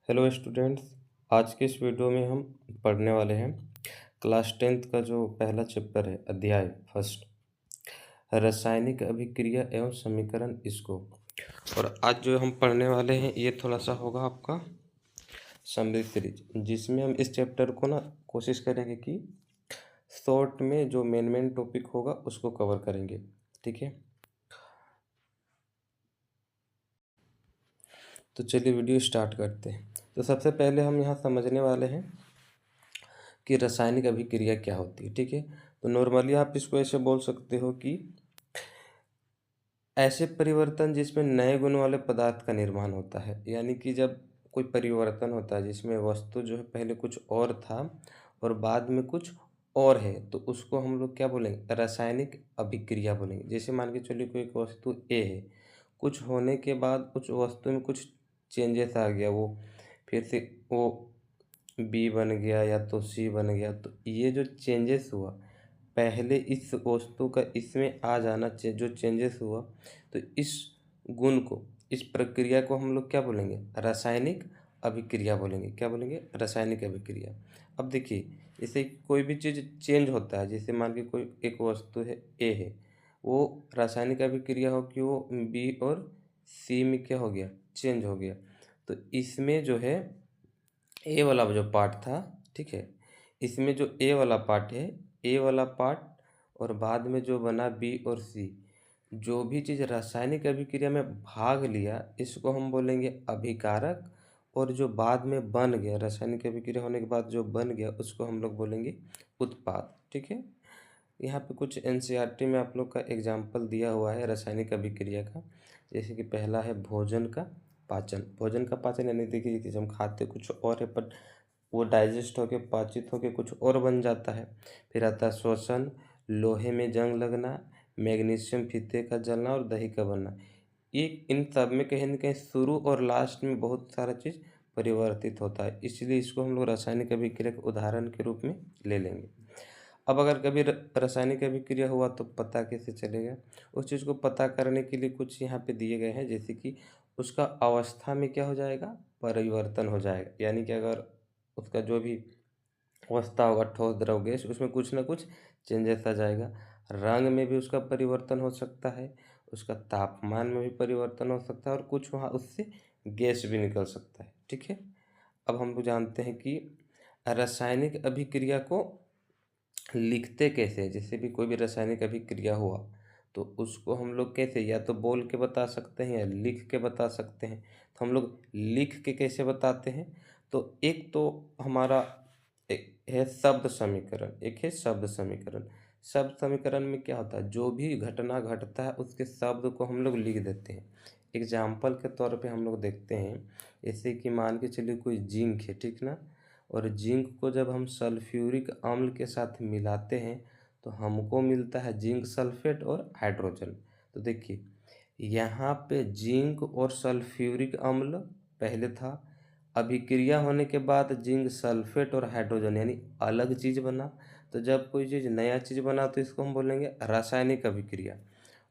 Hello students. आज के इस वीडियो में हम पढ़ने वाले हैं क्लास 10th का जो पहला चैप्टर है, अध्याय फर्स्ट, रासायनिक अभिक्रिया एवं समीकरण इसको। और आज जो हम पढ़ने वाले हैं ये थोड़ा सा होगा आपका समरी सीरीज, जिसमें हम इस चैप्टर को ना कोशिश करेंगे कि शॉर्ट में जो मेन टॉपिक होगा उसको कवर करेंगे। ठीक है, तो चलिए वीडियो स्टार्ट करते हैं। तो सबसे पहले हम यहाँ समझने वाले हैं कि रासायनिक अभिक्रिया क्या होती है। ठीक है, तो नॉर्मली आप इसको ऐसे बोल सकते हो कि ऐसे परिवर्तन जिसमें नए गुण वाले पदार्थ का निर्माण होता है। यानी कि जब कोई परिवर्तन होता है जिसमें वस्तु जो है पहले कुछ और था और बाद में कुछ और है, तो उसको हम लोग क्या बोलेंगे? रासायनिक अभिक्रिया बोलेंगे। जैसे मान के चलिए कोई एक वस्तु ए है, कुछ होने के बाद उस वस्तु में कुछ चेंजेस आ गया, वो फिर से वो बी बन गया या तो सी बन गया। तो ये जो चेंजेस हुआ, पहले इस वस्तु का इसमें आ जाना जो चेंजेस हुआ, तो इस गुण को, इस प्रक्रिया को हम लोग क्या बोलेंगे? रासायनिक अभिक्रिया बोलेंगे। क्या बोलेंगे? रासायनिक अभिक्रिया। अब देखिए, जैसे कोई भी चीज़ चेंज होता है, जैसे मान के कोई एक वस्तु है ए है, वो रासायनिक अभिक्रिया हो कि वो बी और सी में क्या हो गया? चेंज हो गया। तो इसमें जो है ए वाला जो पार्ट था, ठीक है, इसमें जो ए वाला पार्ट है, ए वाला पार्ट और बाद में जो बना बी और सी, जो भी चीज़ रासायनिक अभिक्रिया में भाग लिया इसको हम बोलेंगे अभिकारक। और जो बाद में बन गया, रासायनिक अभिक्रिया होने के बाद जो बन गया, उसको हम लोग बोलेंगे उत्पाद। ठीक है, यहाँ पे कुछ एनसीईआरटी में आप लोग का एग्जाम्पल दिया हुआ है रासायनिक अभिक्रिया का। जैसे कि पहला है भोजन का पाचन। भोजन का पाचन यानी देखिए कि हम खाते कुछ और है, पर वो डाइजेस्ट होके पाचित होके कुछ और बन जाता है। फिर आता है श्वसन, लोहे में जंग लगना, मैग्नीशियम फीते का जलना और दही का बनना। ये इन सब में कहीं न कहीं शुरू और लास्ट में बहुत सारा चीज़ परिवर्तित होता है, इसलिए इसको हम लोग रासायनिक अभिक्रिया के उदाहरण के रूप में ले लेंगे। अब अगर कभी रासायनिक अभिक्रिया हुआ तो पता कैसे चलेगा? उस चीज़ को पता करने के लिए कुछ यहाँ पे दिए गए हैं, जैसे कि उसका अवस्था में क्या हो जाएगा? परिवर्तन हो जाएगा। यानी कि अगर उसका जो भी अवस्था होगा, ठोस, द्रव, गैस, उसमें कुछ ना कुछ चेंजेस आ जाएगा। रंग में भी उसका परिवर्तन हो सकता है, उसका तापमान में भी परिवर्तन हो सकता है और कुछ वहाँ उससे गैस भी निकल सकता है। ठीक है, अब हम लोग जानते हैं कि रासायनिक अभिक्रिया को लिखते कैसे हैं। जैसे भी कोई भी रासायनिक अभिक्रिया हुआ तो उसको हम लोग कैसे, या तो बोल के बता सकते हैं या लिख के बता सकते हैं। तो हम लोग लिख के कैसे बताते हैं? तो एक तो हमारा एक है शब्द समीकरण, एक है शब्द समीकरण। शब्द समीकरण में क्या होता है? जो भी घटना घटता है उसके शब्द को हम लोग लिख देते हैं। एग्जाम्पल के तौर पे हम लोग देखते हैं, जैसे कि मान के चलिए कोई जिंक है, ठीक ना, और जिंक को जब हम सल्फ्यूरिक अम्ल के साथ मिलाते हैं तो हमको मिलता है जिंक सल्फेट और हाइड्रोजन। तो देखिए, यहाँ पे जिंक और सल्फ्यूरिक अम्ल पहले था, अभिक्रिया होने के बाद जिंक सल्फेट और हाइड्रोजन यानी अलग चीज़ बना। तो जब कोई चीज़ नया चीज़ बना तो इसको हम बोलेंगे रासायनिक अभिक्रिया।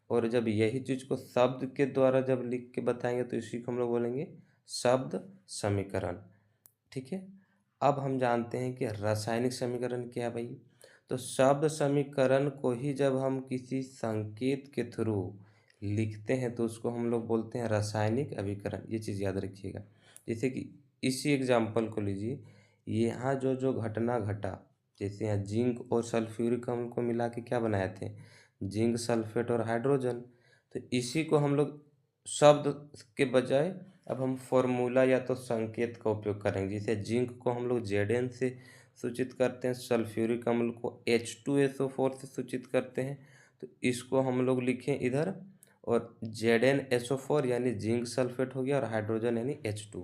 और जब यही चीज़ को शब्द के द्वारा जब लिख के बताएंगे तो इसी को हम लोग बोलेंगे शब्द समीकरण। ठीक है, अब हम जानते हैं कि रासायनिक समीकरण क्या है भाई। तो शब्द समीकरण को ही जब हम किसी संकेत के थ्रू लिखते हैं तो उसको हम लोग बोलते हैं रासायनिक अभिकरण। ये चीज़ याद रखिएगा। जैसे कि इसी एग्जाम्पल को लीजिए, यहाँ जो जो घटना घटा, जैसे यहाँ जिंक और सल्फ्यूरिक अम्ल को मिला के क्या बनाए थे? जिंक सल्फेट और हाइड्रोजन। तो इसी को हम लोग शब्द के बजाय अब हम फॉर्मूला या तो संकेत का उपयोग करेंगे। जैसे जिंक को हम लोग Zn से सूचित करते हैं, सल्फ्यूरिक अम्ल को H2SO4 से सूचित करते हैं। तो इसको हम लोग लिखें इधर, और ZnSO4 यानी जिंक सल्फेट हो गया और हाइड्रोजन यानी H2।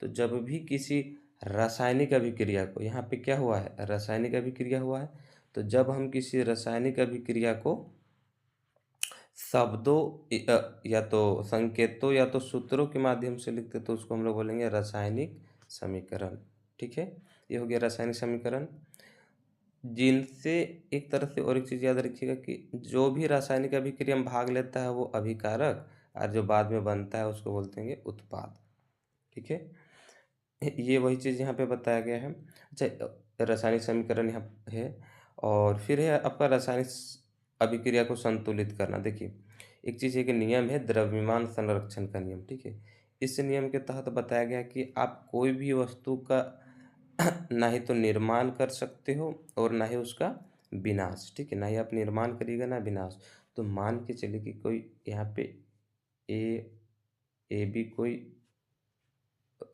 तो जब भी किसी रासायनिक अभिक्रिया को, यहाँ पे क्या हुआ है? रासायनिक अभिक्रिया हुआ है। तो जब हम किसी रासायनिक अभिक्रिया को शब्दों या तो संकेतों या तो सूत्रों के माध्यम से लिखते तो उसको हम लोग बोलेंगे रासायनिक समीकरण। ठीक है, ये हो गया रासायनिक समीकरण। जिनसे एक तरह से और एक चीज़ याद रखिएगा कि जो भी रासायनिक अभिक्रिया में भाग लेता है वो अभिकारक, और जो बाद में बनता है उसको बोलते हैं उत्पाद। ठीक है, ये वही चीज़ यहाँ पे बताया गया है। अच्छा, रासायनिक समीकरण यहाँ है और फिर है आपका रासायनिक अभिक्रिया को संतुलित करना। देखिए, एक चीज़ है कि नियम है द्रव्यमान संरक्षण का नियम, ठीक है? इस नियम के तहत बताया गया है कि आप कोई भी वस्तु का ना ही तो निर्माण कर सकते हो और ना ही उसका विनाश, ठीक है? ना ही आप निर्माण करिएगा ना विनाश। तो मान के चलिए कि कोई यहाँ पे ए ए बी कोई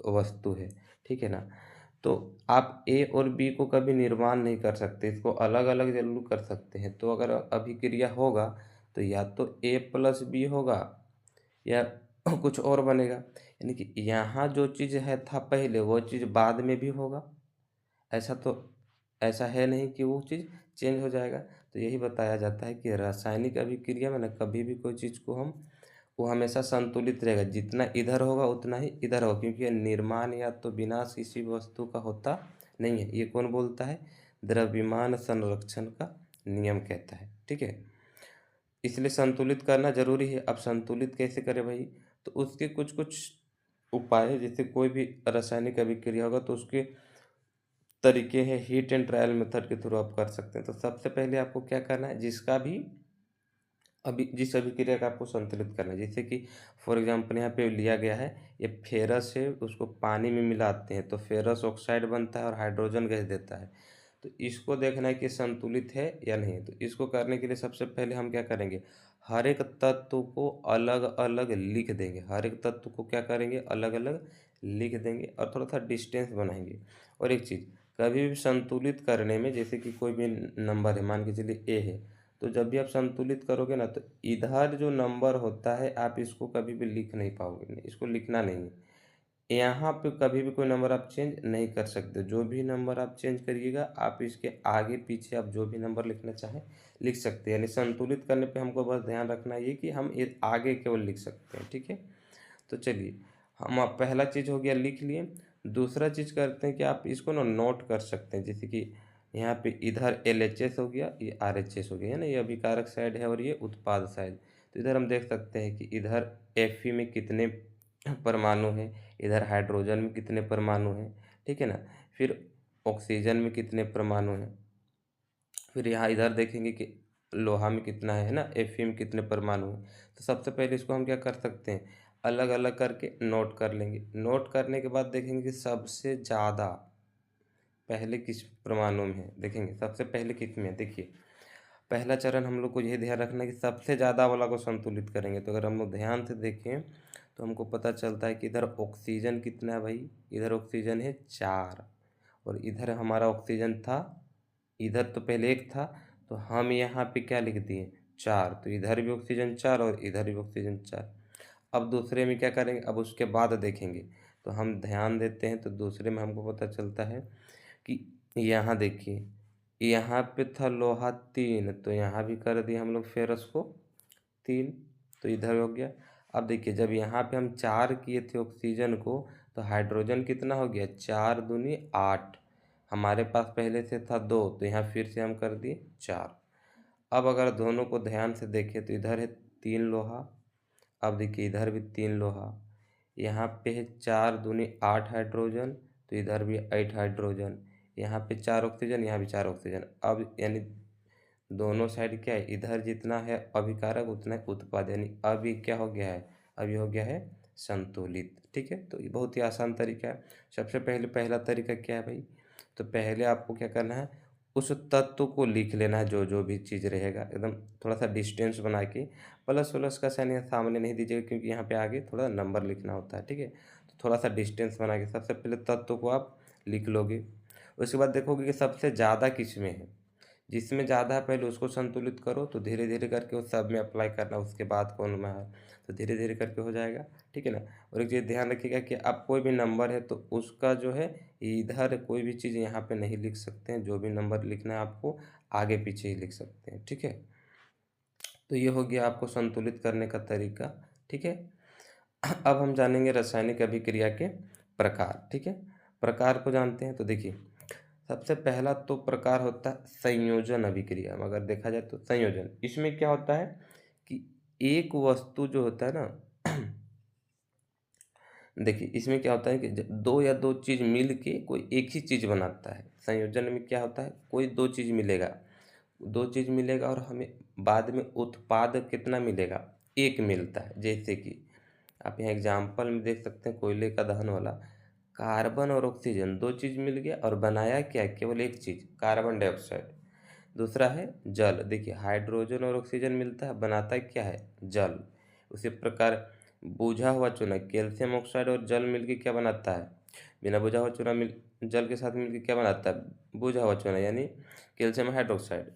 वस्तु है, ठीक है ना? तो आप ए और बी को कभी निर्माण नहीं कर सकते, इसको अलग-अलग ज़रूर कर सकते हैं। तो अगर अभिक्रिया होगा, तो या तो ए प्लस बी होगा या कुछ और बनेगा। यानी कि यहाँ जो चीज़ है था पहले, वो चीज़ बाद में भी होगा। ऐसा तो ऐसा है नहीं कि वो चीज़ चेंज हो जाएगा। तो यही बताया जाता है कि रासायनिक अभिक्रिया में ना कभी भी कोई चीज़ को हम वो हमेशा संतुलित रहेगा, जितना इधर होगा उतना ही इधर होगा, क्योंकि ये निर्माण या तो विनाश किसी भी वस्तु का होता नहीं है। ये कौन बोलता है? द्रव्यमान संरक्षण का नियम कहता है, ठीक है? इसलिए संतुलित करना ज़रूरी है। अब संतुलित कैसे करें भाई? तो उसके कुछ-कुछ उपाय हैं, जैसे कोई भी रासायनिक अभिक्रिया होगा तो उसके तरीके हैं, हीट एंड ट्रायल मेथड के थ्रू आप कर सकते हैं। तो सबसे पहले आपको क्या करना है, जिसका भी अभी जिस अभिक्रिया का आपको संतुलित करना है, जैसे कि फॉर एग्जांपल यहाँ पे लिया गया है, ये फेरस है, उसको पानी में मिलाते हैं तो फेरस ऑक्साइड बनता है और हाइड्रोजन गैस देता है। तो इसको देखना है कि संतुलित है या नहीं। तो इसको करने के लिए सबसे पहले हम क्या करेंगे, हर एक तत्व को अलग-अलग लिख देंगे। हर एक तत्व को क्या करेंगे, अलग-अलग लिख देंगे और थोड़ा-सा डिस्टेंस बनाएँगे। और एक चीज़, कभी भी संतुलित करने में जैसे कि कोई भी नंबर है, मान के चलिए ए है, तो जब भी आप संतुलित करोगे ना, तो इधर जो नंबर होता है आप इसको कभी भी लिख नहीं पाओगे, नहीं, इसको लिखना नहीं है। यहाँ पे कभी भी कोई नंबर आप चेंज नहीं कर सकते। जो भी नंबर आप चेंज करिएगा, आप इसके आगे पीछे आप जो भी नंबर लिखना चाहें लिख सकते हैं। यानी संतुलित करने पे हमको बस ध्यान रखना ये कि हम ये आगे केवल लिख सकते हैं, ठीक है? तो चलिए, हम आप पहला चीज़ हो गया लिख लिए। दूसरा चीज़ करते हैं कि आप इसको ना नोट कर सकते हैं, जैसे कि यहाँ पे इधर एलएचएस हो गया, ये आरएचएस हो गया, है ना? ये अभिकारक साइड है और ये उत्पाद साइड। तो इधर हम देख सकते हैं कि इधर Fe में कितने परमाणु हैं, इधर हाइड्रोजन में कितने परमाणु हैं, ठीक है ना? फिर ऑक्सीजन में कितने परमाणु हैं। फिर यहाँ इधर देखेंगे कि लोहा में कितना है ना, Fe में कितने परमाणु हैं। तो सबसे पहले इसको हम क्या कर सकते हैं, अलग-अलग करके नोट कर लेंगे। नोट करने के बाद देखेंगे कि सबसे ज़्यादा पहले किस परमाणु में है, देखेंगे सबसे पहले किस में है। देखिए, पहला चरण हम लोग को ये ध्यान रखना है कि सबसे ज़्यादा वाला को संतुलित करेंगे। तो अगर हम लोग ध्यान से देखें तो हमको पता चलता है कि इधर ऑक्सीजन कितना है भाई, इधर ऑक्सीजन है 4 और इधर हमारा ऑक्सीजन था, इधर तो पहले 1 था, तो हम यहाँ पे क्या लिख दिए 4, तो इधर भी ऑक्सीजन 4 और इधर भी ऑक्सीजन 4। अब दूसरे में क्या करेंगे, अब उसके बाद देखेंगे, तो हम ध्यान देते हैं तो दूसरे में हमको पता चलता है कि यहाँ देखिए, यहाँ पे था लोहा 3, तो यहाँ भी कर दिए हम लोग फेरस को 3, तो इधर हो गया। अब देखिए, जब यहाँ पे हम 4 किए थे ऑक्सीजन को, तो हाइड्रोजन कितना हो गया, 4 दूनी 8, हमारे पास पहले से था 2, तो यहाँ फिर से हम कर दिए 4। अब अगर दोनों को ध्यान से देखें तो इधर है 3 लोहा, अब देखिए इधर भी 3 लोहा, यहाँ पे है 4 दूनी 8 हाइड्रोजन, तो इधर भी 8 हाइड्रोजन, यहाँ पे 4 ऑक्सीजन, यहाँ भी 4 ऑक्सीजन। अब यानी दोनों साइड क्या है, इधर जितना है अभिकारक उतना है उत्पाद, यानी अब ये क्या हो गया है, अब ये हो गया है संतुलित, ठीक है? तो ये बहुत ही आसान तरीका है। सबसे पहले पहला तरीका क्या है भाई, तो पहले आपको क्या करना है, उस तत्व को लिख लेना है, जो जो भी चीज़ रहेगा एकदम थोड़ा सा डिस्टेंस बना के, प्लस व्लस का साइन यहाँ सामने नहीं दीजिएगा क्योंकि यहाँ पे आगे थोड़ा नंबर लिखना होता है, ठीक है? तो थोड़ा सा डिस्टेंस बना के सबसे पहले तत्व को आप लिख लोगे। उसके बाद देखोगे कि सबसे ज़्यादा किस में है, जिसमें ज़्यादा है पहले उसको संतुलित करो, तो धीरे-धीरे करके उस सब में अप्लाई करना, उसके बाद कौन में है, तो धीरे-धीरे करके हो जाएगा, ठीक है ना? और एक चीज़ ध्यान रखिएगा कि आप कोई भी नंबर है तो उसका जो है इधर कोई भी चीज़ यहाँ पे नहीं लिख सकते हैं, जो भी नंबर लिखना है आपको आगे पीछे ही लिख सकते हैं, ठीक है? तो ये हो गया आपको संतुलित करने का तरीका, ठीक है? अब हम जानेंगे रासायनिक अभिक्रिया के प्रकार, ठीक है? प्रकार को जानते हैं तो देखिए, सबसे पहला तो प्रकार होता है संयोजन अभिक्रिया। अगर देखा जाए तो संयोजन, इसमें क्या होता है कि एक वस्तु जो होता है ना देखिए इसमें क्या होता है कि दो या दो चीज़ मिल के कोई एक ही चीज़ बनाता है। संयोजन में क्या होता है, कोई दो चीज़ मिलेगा, दो चीज़ मिलेगा और हमें बाद में उत्पाद कितना मिलेगा, एक मिलता है। जैसे कि आप यहाँ एग्जाम्पल में देख सकते हैं, कोयले का दहन वाला, कार्बन और ऑक्सीजन दो चीज़ मिल गया और बनाया क्या, केवल एक चीज़, कार्बन डाइऑक्साइड। दूसरा है जल, देखिए हाइड्रोजन और ऑक्सीजन मिलता है, बनाता है क्या है, जल। उसी प्रकार बुझा हुआ चूना, कैल्शियम ऑक्साइड और जल मिलके क्या बनाता है, बिना बुझा हुआ चूना मिल जल के साथ मिलके क्या बनाता है, बुझा हुआ चूना, यानी कैल्शियम हाइड्रोक्साइड।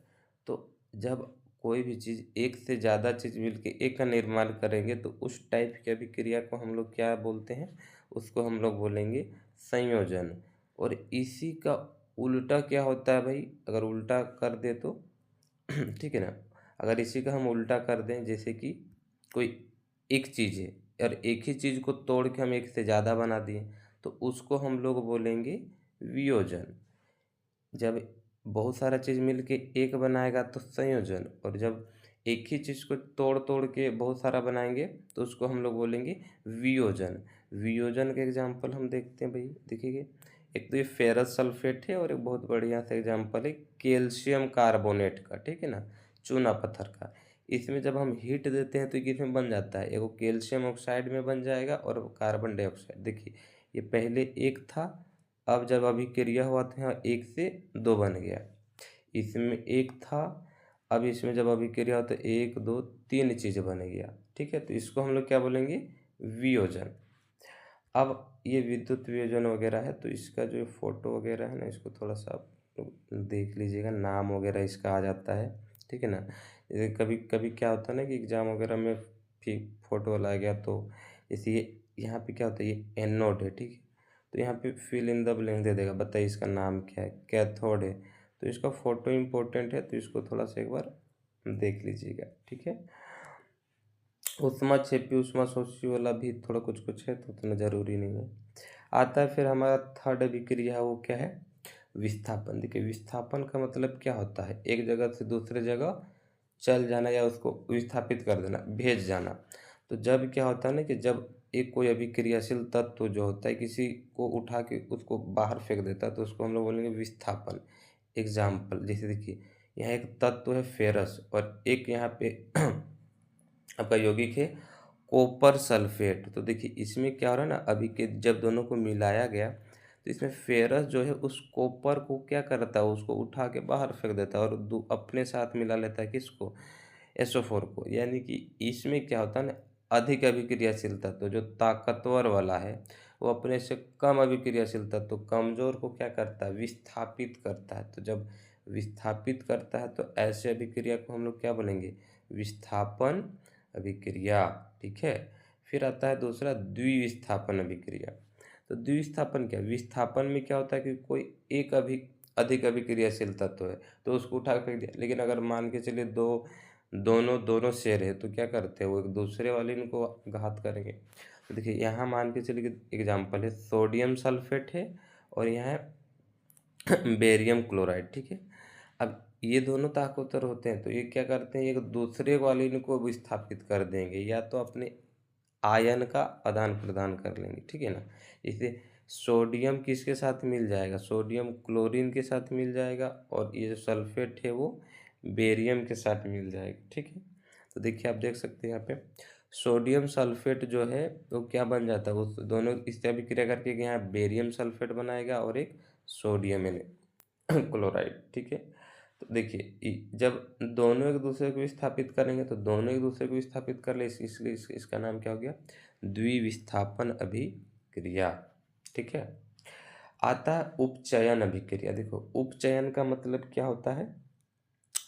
तो जब कोई भी चीज़, एक से ज़्यादा चीज़ मिलके एक का निर्माण करेंगे तो उस टाइप की अभिक्रिया को हम लोग क्या बोलते हैं, उसको हम लोग बोलेंगे संयोजन। और इसी का उल्टा क्या होता है भाई, अगर उल्टा कर दे तो ठीक है ना, अगर इसी का हम उल्टा कर दें, जैसे कि कोई एक चीज़ है और एक ही चीज़ को तोड़ के हम एक से ज़्यादा बना दिए, तो उसको हम लोग बोलेंगे वियोजन। जब बहुत सारा चीज़ मिल के एक बनाएगा तो संयोजन, और जब एक ही चीज़ को तोड़ तोड़ के बहुत सारा बनाएंगे तो उसको हम लोग बोलेंगे वियोजन। वियोजन के एग्जाम्पल हम देखते हैं भाई, देखिए एक तो ये फेरस सल्फेट है और एक बहुत बढ़िया सा एग्जाम्पल है कैल्शियम कार्बोनेट का, ठीक है ना, चूना पत्थर का। इसमें जब हम हीट देते हैं तो ये किसमें बन जाता है, एगो कैल्शियम ऑक्साइड में बन जाएगा और कार्बन डाइऑक्साइड। देखिए ये पहले एक था, अब जब अभिक्रिया हुआ था यहाँ एक से दो बन गया, इसमें एक था, अब इसमें जब अभिक्रिया हो तो एक दो तीन चीज़ बन गया, ठीक है। तो इसको हम लोग क्या बोलेंगे, वियोजन। अब ये विद्युत वियोजन वगैरह है, तो इसका जो फोटो वगैरह है ना, इसको थोड़ा सा आप देख लीजिएगा, नाम वगैरह इसका आ जाता है, ठीक है ना। जैसे कभी कभी क्या होता है ना कि एग्जाम वगैरह में फोटो वाला आ गया, तो जैसे ये यहाँ पे क्या होता है, ये एनोड है, ठीक है, तो यहाँ पे फिल इन द ब्लैंक दे देगा, बताइए इसका नाम क्या है, कैथोड है, तो इसका फोटो इम्पोर्टेंट है, तो इसको थोड़ा सा एक बार देख लीजिएगा, ठीक है। ऊष्माक्षेपी ऊष्माशोषी वाला भी थोड़ा कुछ कुछ है, तो उतना ज़रूरी नहीं है। आता है फिर हमारा थर्ड अभिक्रिया है, वो क्या है, विस्थापन। देखिए विस्थापन का मतलब क्या होता है, एक जगह से दूसरे जगह चल जाना या उसको विस्थापित कर देना, भेज जाना। तो जब क्या होता है ना कि जब एक कोई अभिक्रियाशील तत्व जो होता है किसी को उठा के उसको बाहर फेंक देता है, तो उसको हम लोग बोलेंगे विस्थापन। एग्जाम्पल जैसे देखिए, यहाँ एक तत्व है फेरस और एक यहाँ पे आपका यौगिक है कॉपर सल्फेट। तो देखिए इसमें क्या हो रहा है ना, अभी के जब दोनों को मिलाया गया तो इसमें फेरस जो है उस कॉपर को क्या करता है, उसको उठा के बाहर फेंक देता है और अपने साथ मिला लेता है, किसको, SO4 को। यानी कि इसमें क्या होता है ना, अधिक अभिक्रियाशीलता, तो जो ताकतवर वाला है वो अपने से कम अभिक्रियाशीलता, तो कमज़ोर को क्या करता है, विस्थापित करता है। तो जब विस्थापित करता है तो ऐसे अभिक्रिया को हम लोग क्या बोलेंगे, विस्थापन अभिक्रिया, ठीक है। फिर आता है दूसरा द्विविस्थापन अभिक्रिया। तो द्विविस्थापन क्या, विस्थापन में क्या होता है कि कोई एक अधिक अभिक्रियाशील तत्व है तो उसको उठा के फेंक दिया, लेकिन अगर मान के चलिए दो दोनों दोनों शेर है, तो क्या करते हैं, वो एक दूसरे वाले इनको घात करेंगे। तो देखिए यहाँ मान के चलिए एग्जाम्पल है सोडियम सल्फेट है और यहाँ है बेरियम क्लोराइड, ठीक है। अब ये दोनों ताकतवर होते हैं, तो ये क्या करते हैं, एक दूसरे वाले इनको विस्थापित कर देंगे, या तो अपने आयन का आदान प्रदान कर लेंगे, ठीक है ना। जैसे सोडियम किसके साथ मिल जाएगा, सोडियम क्लोरीन के साथ मिल जाएगा, और ये जो सल्फेट है वो बेरियम के साथ मिल जाएगा, ठीक है। तो देखिए आप देख सकते हैं यहाँ पे सोडियम सल्फेट जो है वो क्या बन जाता है, वो दोनों इससे अभिक्रिया करके यहाँ बेरियम सल्फेट बनाएगा और एक सोडियम क्लोराइड, ठीक है। तो देखिए जब दोनों एक दूसरे को विस्थापित करेंगे तो दोनों एक दूसरे को विस्थापित कर ले, इसलिए इसका नाम क्या हो गया, द्विविस्थापन अभिक्रिया, ठीक है। आता है उपचयन अभिक्रिया। देखो उपचयन का मतलब क्या होता है,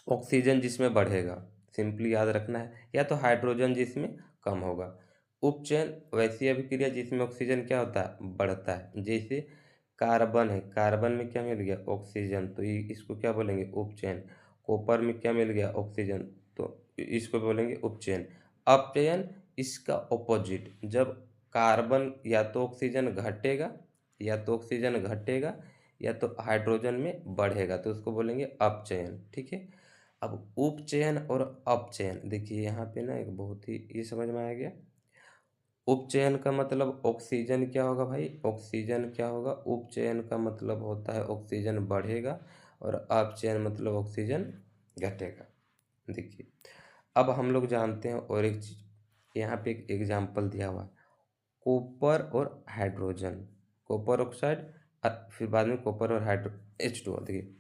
ऑक्सीजन जिसमें बढ़ेगा, सिंपली याद रखना है, या तो हाइड्रोजन जिसमें कम होगा। उपचयन वैसी अभिक्रिया जिसमें ऑक्सीजन क्या होता है, बढ़ता है। जैसे कार्बन है, कार्बन में क्या मिल गया, ऑक्सीजन, तो ये इसको क्या बोलेंगे, उपचयन। कॉपर में क्या मिल गया, ऑक्सीजन, तो इसको बोलेंगे उपचयन। अपचयन इसका ऑपोजिट, जब कार्बन या तो ऑक्सीजन घटेगा, या तो ऑक्सीजन घटेगा या तो हाइड्रोजन में बढ़ेगा, तो उसको बोलेंगे अपचयन, ठीक है। अब उपचयन और अपचयन, देखिए यहाँ पे ना एक बहुत ही, ये समझ में आ गया, उपचयन का मतलब ऑक्सीजन क्या होगा भाई, ऑक्सीजन क्या होगा, उपचयन का मतलब होता है ऑक्सीजन बढ़ेगा और अपचयन मतलब ऑक्सीजन घटेगा। देखिए अब हम लोग जानते हैं और एक चीज, यहाँ पे एक एग्जाम्पल दिया हुआ है, कॉपर और हाइड्रोजन, कॉपर ऑक्साइड, फिर बाद में कॉपर और हाइड्रो H2O। देखिए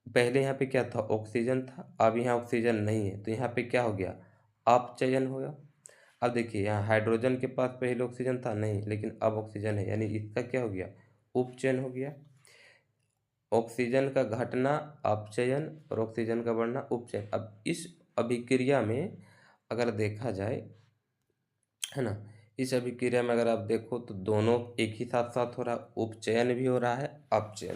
पहले यहाँ पे क्या था, ऑक्सीजन था, अब यहाँ ऑक्सीजन नहीं है तो यहाँ पे क्या हो गया, अपचयन हो गया। अब देखिए यहाँ हाइड्रोजन के पास पहले ऑक्सीजन था नहीं, लेकिन अब ऑक्सीजन है, यानी इसका क्या हो गया, उपचयन हो गया। ऑक्सीजन का घटना अपचयन और ऑक्सीजन का बढ़ना उपचयन। अब इस अभिक्रिया में अगर देखा जाए, है ना, इस अभिक्रिया में अगर आप देखो तो दोनों एक ही साथ साथ हो रहा है, उपचयन भी हो रहा है, अपचयन।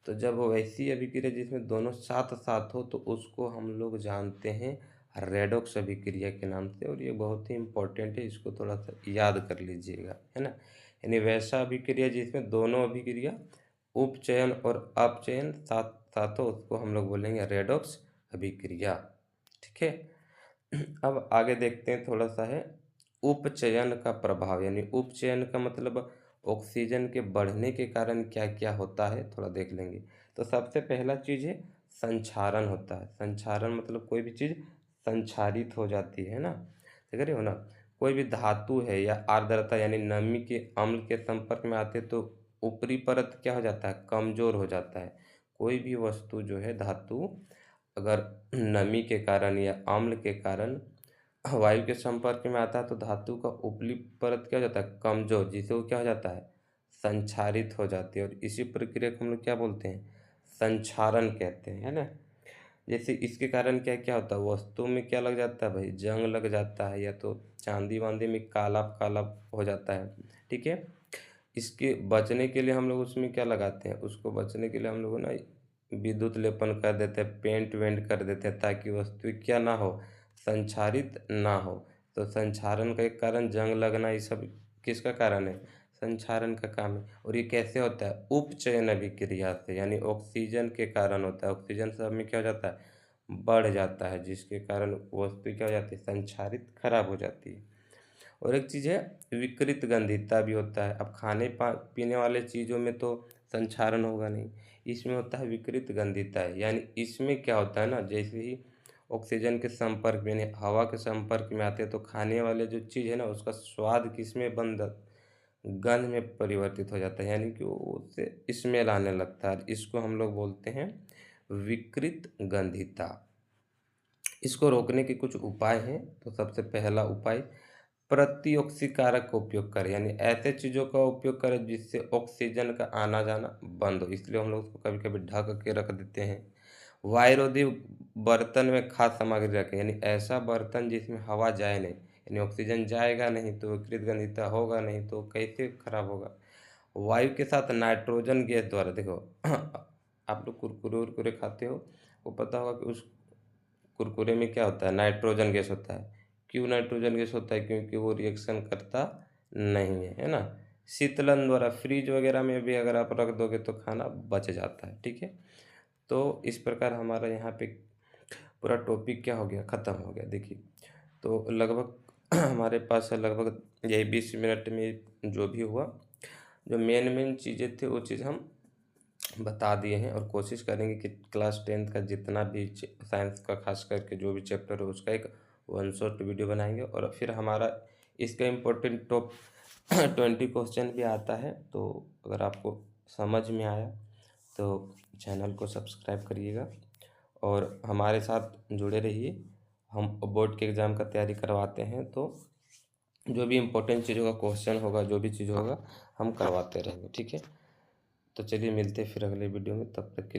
तो जब वो वैसी अभिक्रिया जिसमें दोनों साथ साथ हो तो उसको हम लोग जानते हैं रेडॉक्स अभिक्रिया के नाम से, और ये बहुत ही इम्पोर्टेंट है, इसको थोड़ा सा याद कर लीजिएगा, है ना। यानी वैसा अभिक्रिया जिसमें दोनों अभिक्रिया उपचयन और अपचयन साथ साथ हो उसको हम लोग बोलेंगे रेडॉक्स अभिक्रिया। ठीक है। अब आगे देखते हैं थोड़ा सा है उपचयन का प्रभाव, यानी उपचयन का मतलब ऑक्सीजन के बढ़ने के कारण क्या क्या होता है थोड़ा देख लेंगे। तो सबसे पहला चीज़ है संक्षारण होता है। संक्षारण मतलब कोई भी चीज़ संक्षारित हो जाती है ना, देख रहे हो ना। कोई भी धातु है या आर्द्रता यानी नमी के अम्ल के संपर्क में आते तो ऊपरी परत क्या हो जाता है, कमजोर हो जाता है। कोई भी वस्तु जो है धातु अगर नमी के कारण या अम्ल के कारण वायु के संपर्क में आता है तो धातु का ऊपरी परत क्या हो जाता है, कमजोर, जिसे वो क्या हो जाता है, संक्षारित हो जाती है। और इसी प्रक्रिया को हम लोग क्या बोलते हैं, संक्षारण कहते हैं, है ना। जैसे इसके कारण क्या क्या होता है, वस्तु में क्या लग जाता है भाई, जंग लग जाता है, या तो चांदी वांदी में काला काला हो जाता है। ठीक है। इसके बचने के लिए हम लोग उसमें क्या लगाते हैं, उसको बचने के लिए हम लोग ना विद्युत लेपन कर देते हैं, पेंट वेंट कर देते हैं, ताकि वस्तु क्या ना हो, संक्षारित ना हो। तो संक्षारण का एक कारण जंग लगना, ये सब किसका कारण है, संक्षारण का काम है। और ये कैसे होता है, उपचयन अभिक्रिया से, यानी ऑक्सीजन के कारण होता है। ऑक्सीजन सब में क्या हो जाता है, बढ़ जाता है, जिसके कारण वस्तु क्या हो जाती है, संक्षारित खराब हो जाती है। और एक चीज़ है विकृत गंधिता भी होता है। अब खाने पीने वाले चीज़ों में तो संक्षारण होगा नहीं, इसमें होता है विकृत गंधिता है। यानी इसमें क्या होता है ना, जैसे ही ऑक्सीजन के संपर्क में यानी हवा के संपर्क में आते हैं तो खाने वाले जो चीज़ है ना उसका स्वाद किसमें गंध में परिवर्तित हो जाता है, यानी कि वो उससे स्मेल आने लगता है। इसको हम लोग बोलते हैं विकृत गंधिता। इसको रोकने के कुछ उपाय हैं। तो सबसे पहला उपाय, प्रतिऑक्सीकारक का उपयोग करें, यानी ऐसे चीज़ों का उपयोग करें जिससे ऑक्सीजन का आना जाना बंद हो, इसलिए हम लोग उसको कभी कभी ढक के रख देते हैं। वायुरोधी बर्तन में खाद्य सामग्री रखें, यानी ऐसा बर्तन जिसमें हवा जाए नहीं, यानी ऑक्सीजन जाएगा नहीं तो विकृत गंधिता होगा नहीं, तो कैसे खराब होगा। वायु के साथ नाइट्रोजन गैस द्वारा, देखो आप लोग कुरकुरे उरकुरे खाते हो, वो पता होगा कि उस कुरकुरे में क्या होता है, नाइट्रोजन गैस होता है। क्यों नाइट्रोजन गैस होता है, क्योंकि वो रिएक्शन करता नहीं है, है ना। शीतलन द्वारा फ्रीज वगैरह में भी अगर आप रख दोगे तो खाना बच जाता है। ठीक है। तो इस प्रकार हमारा यहाँ पे पूरा टॉपिक क्या हो गया, ख़त्म हो गया। देखिए तो लगभग हमारे पास है लगभग यही 20 मिनट में जो भी हुआ, जो मेन मेन चीज़ें थे वो चीज़ हम बता दिए हैं। और कोशिश करेंगे कि क्लास 10th का जितना भी साइंस का खास करके जो भी चैप्टर है उसका एक वन शॉट वीडियो बनाएंगे। और फिर हमारा इसका इम्पोर्टेंट टॉप 20 क्वेश्चन भी आता है। तो अगर आपको समझ में आया तो चैनल को सब्सक्राइब करिएगा और हमारे साथ जुड़े रहिए। हम बोर्ड के एग्ज़ाम का तैयारी करवाते हैं, तो जो भी इम्पोर्टेंट चीज़ों का क्वेश्चन होगा, जो भी चीज़ होगा, हम करवाते रहेंगे। ठीक है। तो चलिए मिलते हैं फिर अगले वीडियो में, तब तक के लिए।